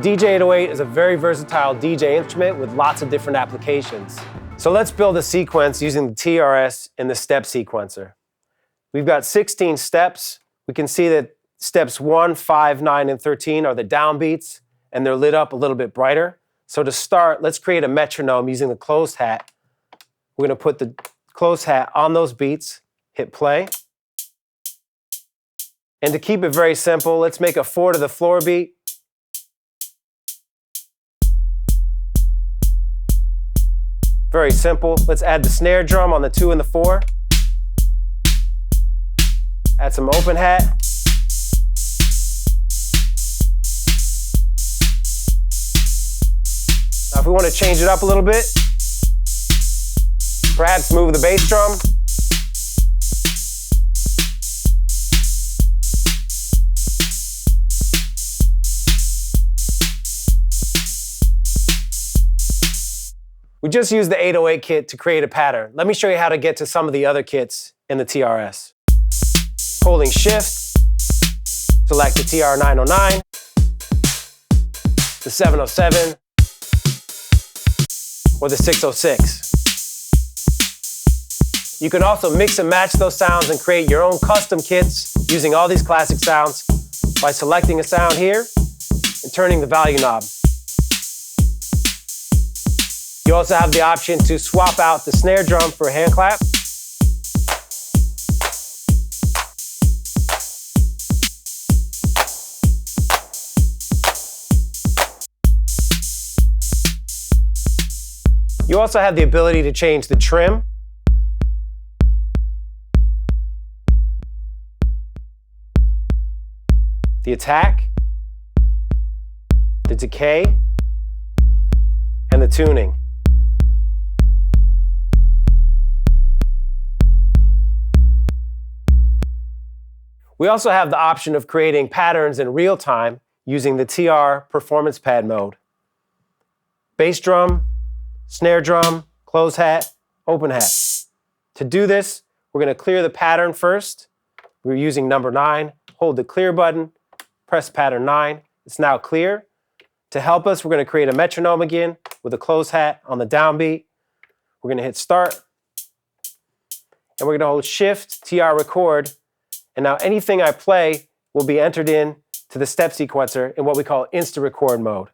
DJ-808 is a very versatile DJ instrument with lots of different applications. So let's build a sequence using the TR-S and the step sequencer. We've got 16 steps. We can see that steps 1, 5, 9, and 13 are the downbeats, and they're lit up a little bit brighter. So to start, let's create a metronome using the closed hat. We're going to put the closed hat on those beats, hit play. And to keep it very simple, let's make a 4 to the floor beat. Very simple. Let's add the snare drum on the 2 and the 4. Add some open hat. Now if we want to change it up a little bit, perhaps move the bass drum. We just used the 808 kit to create a pattern. Let me show you how to get to some of the other kits in the TR-S. Holding Shift, select the TR-909, the 707, or the 606. You can also mix and match those sounds and create your own custom kits using all these classic sounds by selecting a sound here and turning the volume knob. You also have the option to swap out the snare drum for a hand clap. You also have the ability to change the trim, the attack, the decay, and the tuning. We also have the option of creating patterns in real time using the TR performance pad mode. Bass drum, snare drum, closed hat, open hat. To do this, we're going to clear the pattern first. We're using number 9. Hold the clear button, press pattern 9. It's now clear. To help us, we're going to create a metronome again with a closed hat on the downbeat. We're going to hit start. And we're going to hold Shift, TR record. And now anything I play will be entered in to the step sequencer in what we call insta-record mode.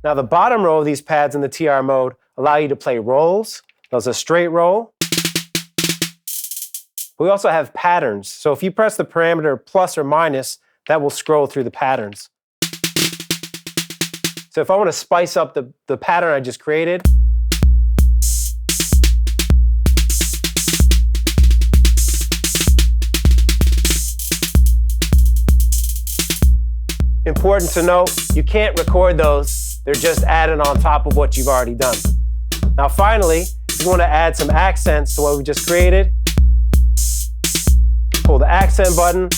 Now the bottom row of these pads in the TR mode allow you to play rolls. There's a straight roll. We also have patterns. So if you press the parameter plus or minus, that will scroll through the patterns. So if I want to spice up the pattern I just created, important to note, you can't record those. They're just added on top of what you've already done. Now finally, if you want to add some accents to what we just created, pull the accent button.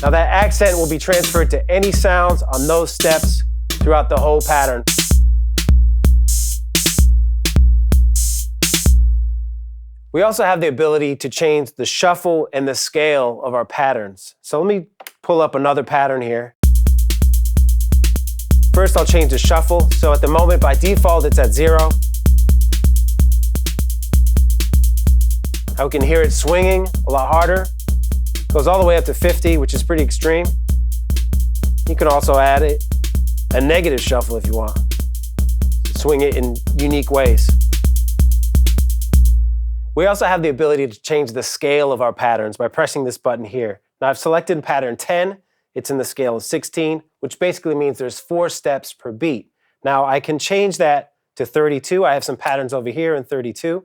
Now that accent will be transferred to any sounds on those steps throughout the whole pattern. We also have the ability to change the shuffle and the scale of our patterns. So let me pull up another pattern here. First, I'll change the shuffle. So at the moment, by default, it's at 0. Now we can hear it swinging a lot harder. Goes all the way up to 50, which is pretty extreme. You can also add a negative shuffle if you want. Swing it in unique ways. We also have the ability to change the scale of our patterns by pressing this button here. Now I've selected pattern 10. It's in the scale of 16, which basically means there's 4 steps per beat. Now I can change that to 32. I have some patterns over here in 32.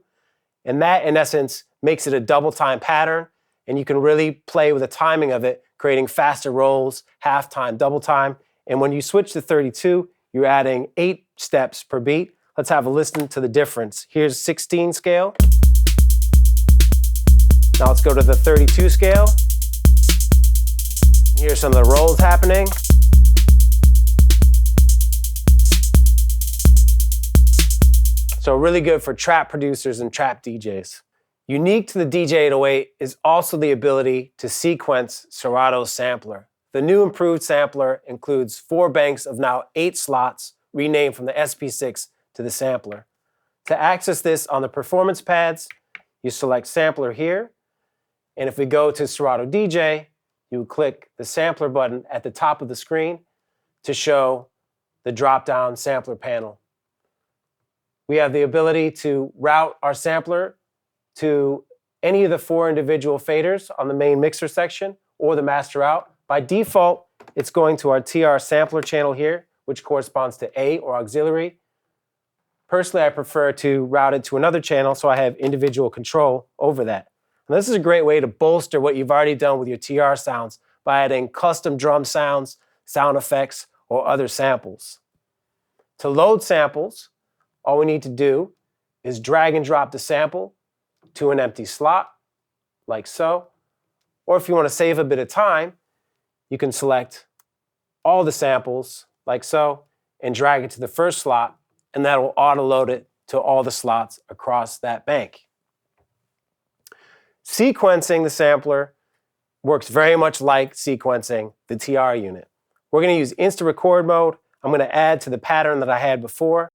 And that, in essence, makes it a double time pattern. And you can really play with the timing of it, creating faster rolls, half time, double time. And when you switch to 32, you're adding 8 steps per beat. Let's have a listen to the difference. Here's 16 scale. Now let's go to the 32 scale. Here's some of the rolls happening. So really good for trap producers and trap DJs. Unique to the DJ-808 is also the ability to sequence Serato's sampler. The new improved sampler includes 4 banks of now 8 slots, renamed from the SP6 to the sampler. To access this on the performance pads, you select sampler here, and if we go to Serato DJ, you click the sampler button at the top of the screen to show the drop-down sampler panel. We have the ability to route our sampler to any of the 4 individual faders on the main mixer section or the master out. By default, it's going to our TR sampler channel here, which corresponds to A or auxiliary. Personally, I prefer to route it to another channel so I have individual control over that. And this is a great way to bolster what you've already done with your TR sounds by adding custom drum sounds, sound effects, or other samples. To load samples, all we need to do is drag and drop the sample to an empty slot, like so. Or if you want to save a bit of time, you can select all the samples, like so, and drag it to the first slot, and that will auto-load it to all the slots across that bank. Sequencing the sampler works very much like sequencing the TR unit. We're going to use instant record mode. I'm going to add to the pattern that I had before.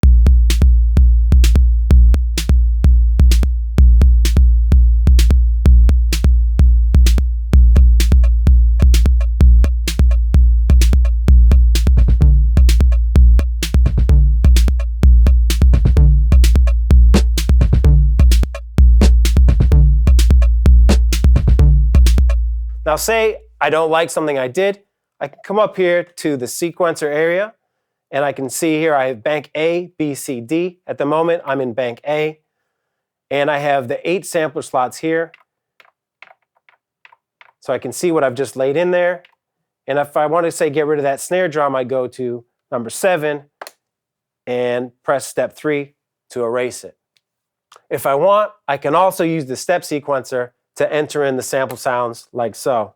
Now say I don't like something I did, I can come up here to the sequencer area and I can see here I have bank A, B, C, D. At the moment I'm in bank A and I have the 8 sampler slots here. So I can see what I've just laid in there. And if I want to say get rid of that snare drum, I go to number 7 and press step 3 to erase it. If I want, I can also use the step sequencer to enter in the sample sounds like so.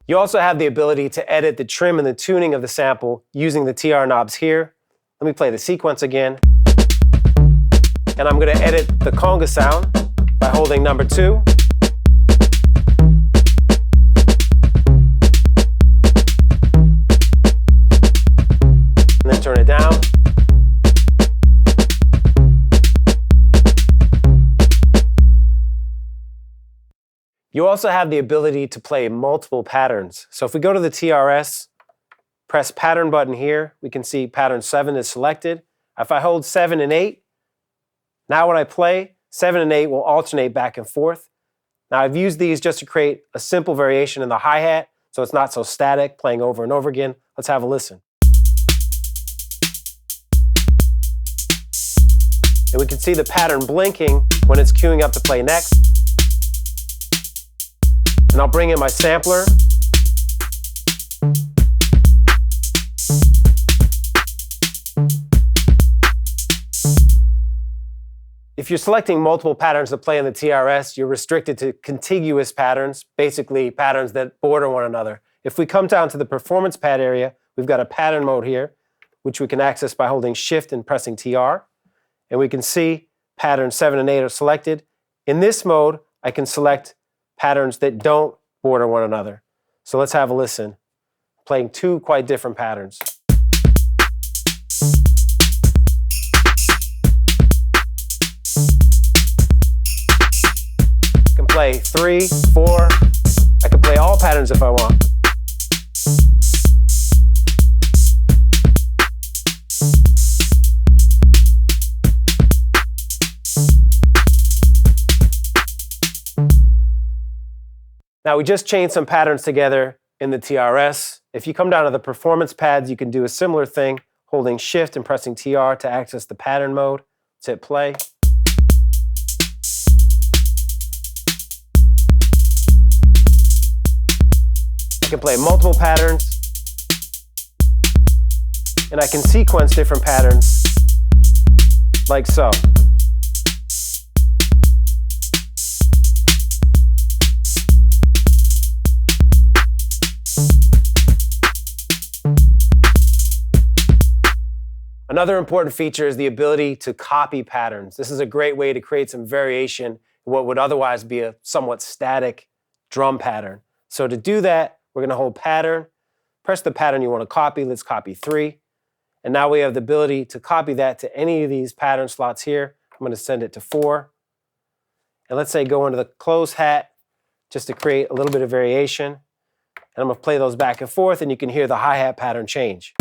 You also have the ability to edit the trim and the tuning of the sample using the TR knobs here. Let me play the sequence again. And I'm going to edit the conga sound by holding number 2. And then turn it down. You also have the ability to play multiple patterns. So if we go to the TR-S, press pattern button here, we can see pattern 7 is selected. If I hold 7 and 8, now when I play, 7 and 8 will alternate back and forth. Now I've used these just to create a simple variation in the hi-hat, so it's not so static, playing over and over again. Let's have a listen. And we can see the pattern blinking when it's queuing up to play next. And I'll bring in my sampler. If you're selecting multiple patterns to play in the TR-S, you're restricted to contiguous patterns, basically patterns that border one another. If we come down to the performance pad area, we've got a pattern mode here, which we can access by holding Shift and pressing TR. And we can see patterns 7 and 8 are selected. In this mode, I can select patterns that don't border one another. So let's have a listen, playing 2 quite different patterns. I can play 3, 4, I can play all patterns if I want. Now we just chained some patterns together in the TR-S. If you come down to the performance pads, you can do a similar thing, holding Shift and pressing TR to access the pattern mode. Let's hit play. I can play multiple patterns. and I can sequence different patterns like so. Another important feature is the ability to copy patterns. This is a great way to create some variation in what would otherwise be a somewhat static drum pattern. So to do that, we're going to hold pattern, press the pattern you want to copy. Let's copy 3. And now we have the ability to copy that to any of these pattern slots here. I'm going to send it to 4. And let's say go into the close hat just to create a little bit of variation. And I'm going to play those back and forth, and you can hear the hi-hat pattern change.